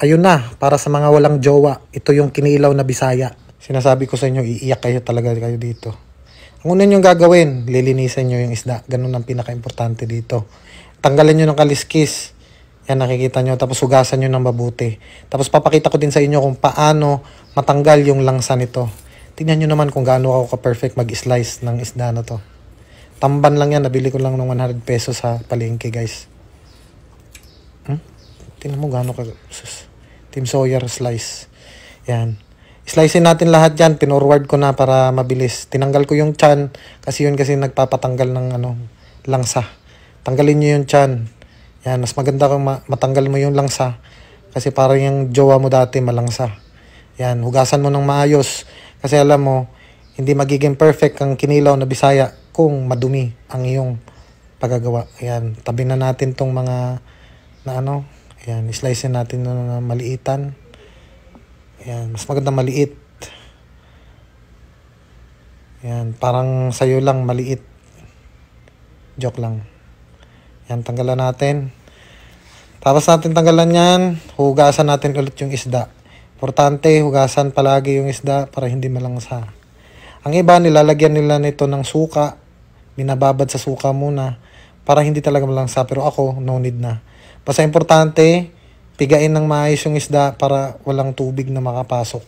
ayun na, para sa mga walang jowa, ito yung kinilaw na Bisaya. Sinasabi ko sa inyo, iiyak kayo talaga kayo dito. Ang una nyong gagawin, lilinisan nyo yung isda. Ganun ang pinaka-importante dito. Tanggalin nyo ng kaliskis. Yan, nakikita nyo. Tapos hugasan nyo ng mabuti. Tapos papakita ko din sa inyo kung paano matanggal yung langsa nito. Tingnan nyo naman kung gaano ako ka-perfect mag-slice ng isda na to. Tamban lang yan. Nabili ko lang ng 100 pesos sa palengke, guys. Tingnan mo gaano ka... Team Sawyer slice. Yan. Slicein natin lahat yan. Pinorward ko na para mabilis. Tinanggal ko yung chan. Kasi yun kasi nagpapatanggal ng langsa. Tanggalin nyo yung chan. Yan. Mas maganda kung matanggal mo yung langsa. Kasi parang yung jowa mo dati malangsa. Yan. Hugasan mo ng maayos. Kasi alam mo, hindi magiging perfect ang kinilaw na Bisaya kung madumi ang iyong paggagawa. Yan. Tabi na natin tong mga Ayan, slice natin na maliitan. Ayan, mas maganda maliit. Ayan, parang sayo lang maliit. Joke lang. Ayan, tanggalan natin. Tapos natin tanggalan yan, hugasan natin ulit yung isda. Importante, hugasan palagi yung isda para hindi malangsa. Ang iba, nilalagyan nila nito ng suka. Binababad sa suka muna para hindi talaga malangsa. Pero ako, no need na. Basta importante, pigain ng maayos yung isda para walang tubig na makapasok.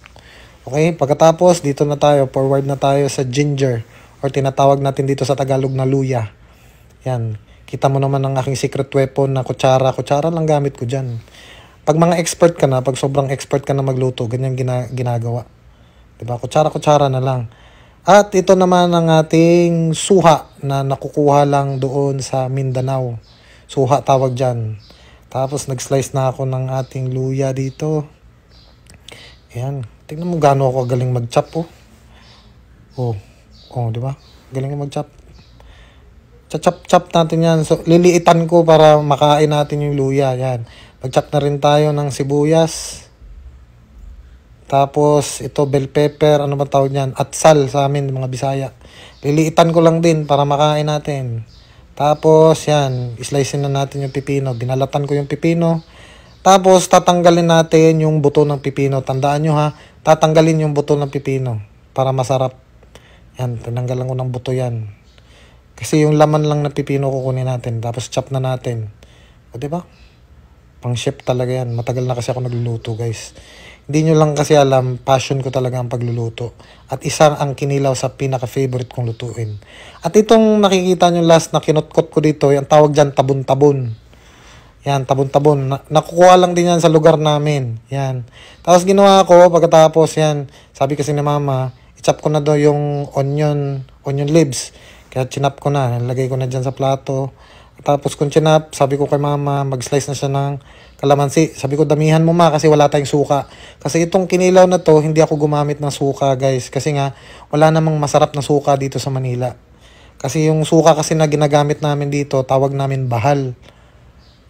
Okay? Pagkatapos, dito na tayo. Forward na tayo sa ginger. Or tinatawag natin dito sa Tagalog na luya. Yan. Kita mo naman ang aking secret weapon na kutsara. Kutsara lang gamit ko dyan. Pag mga expert ka na, pag sobrang expert ka na magluto, ganyan ginagawa. Diba? Kutsara-kutsara na lang. At ito naman ang ating suha na nakukuha lang doon sa Mindanao. Suha tawag dyan. Tapos nag-slice na ako ng ating luya dito. Ayan. Tingnan mo gaano ako galing mag-chop di ba? Galing mag-chop. Chop natin yan. So, liliitan ko para makain natin yung luya. Ayan. Mag-chop na rin tayo ng sibuyas. Tapos, ito bell pepper. Ano ba tawag yan? Atsal sa amin, mga Bisaya. Liliitan ko lang din para makain natin. Tapos, yan, slicein na natin yung pipino. Binalatan ko yung pipino. Tapos, tatanggalin natin yung buto ng pipino. Tandaan nyo ha, tatanggalin yung buto ng pipino para masarap. Yan, tinanggalan ko ng buto yan. Kasi yung laman lang ng pipino kukunin natin. Tapos, chop na natin. O, diba? Pang chef talaga yan. Matagal na kasi ako nagluluto, guys. Hindi nyo lang kasi alam, passion ko talaga ang pagluluto. At isa ang kinilaw sa pinaka-favorite kong lutuin. At itong nakikita nyo last na kinutkot ko dito, yung tawag dyan tabon-tabon. Yan, tabon-tabon. Nakukuha lang din yan sa lugar namin. Yan. Tapos ginawa ko, pagkatapos yan, sabi kasi ni mama, i-chop ko na daw yung onion leaves. Kaya chinap ko na, nalagay ko na dyan sa plato. Tapos kung chinap, sabi ko kay mama, mag-slice na siya ng kalamansi. Sabi ko, damihan mo ma kasi wala tayong suka. Kasi itong kinilaw na to, hindi ako gumamit ng suka, guys. Kasi nga, wala namang masarap na suka dito sa Manila. Kasi yung suka kasi na ginagamit namin dito, tawag namin bahal.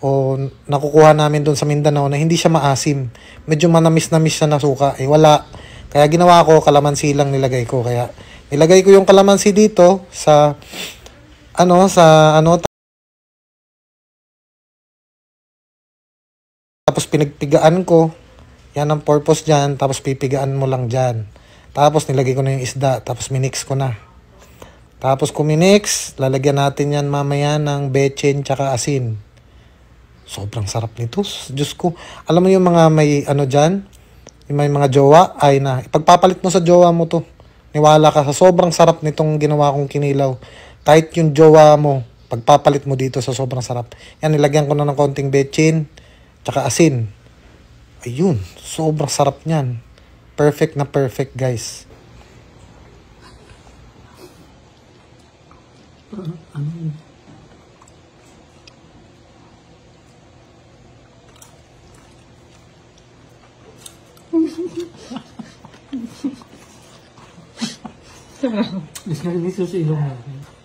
O nakukuha namin doon sa Mindanao na hindi siya maasim. Medyo manamis-namis siya na suka. Eh wala. Kaya ginawa ko, kalamansi lang nilagay ko. Kaya nilagay ko yung kalamansi dito sa tapos pinagpigaan ko. Yan ang purpose dyan. Tapos pipigaan mo lang dyan. Tapos nilagay ko na yung isda. Tapos minix ko na. Tapos kung minix, lalagyan natin yan mamaya ng bechin tsaka asin. Sobrang sarap nito. Diyos ko. Alam mo yung mga may dyan? Yung may mga jowa? Ay na. Ipagpapalit mo sa jowa mo to. Niwala ka sa sobrang sarap nitong ginawa kong kinilaw. Kahit yung jowa mo, pagpapalit mo dito sa sobrang sarap. Yan, nilagyan ko na ng konting bechin. Tsaka asin. Ayun. Sobrang sarap niyan. Perfect na perfect, guys. Mas narinig sa ilong natin.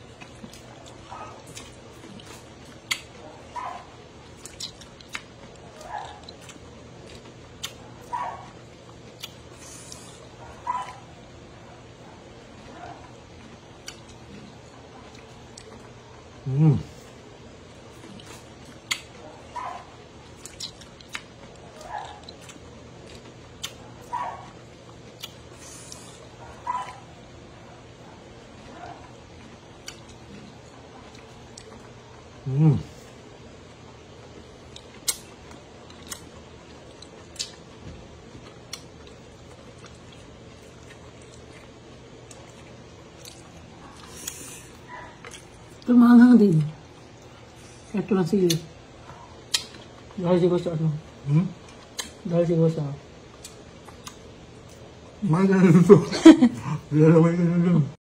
Ito maanghang din. Ito lang sili. Dahil siguro sa ano. Dahil siguro sa... Mahal na ito. Lalaway ka na lang.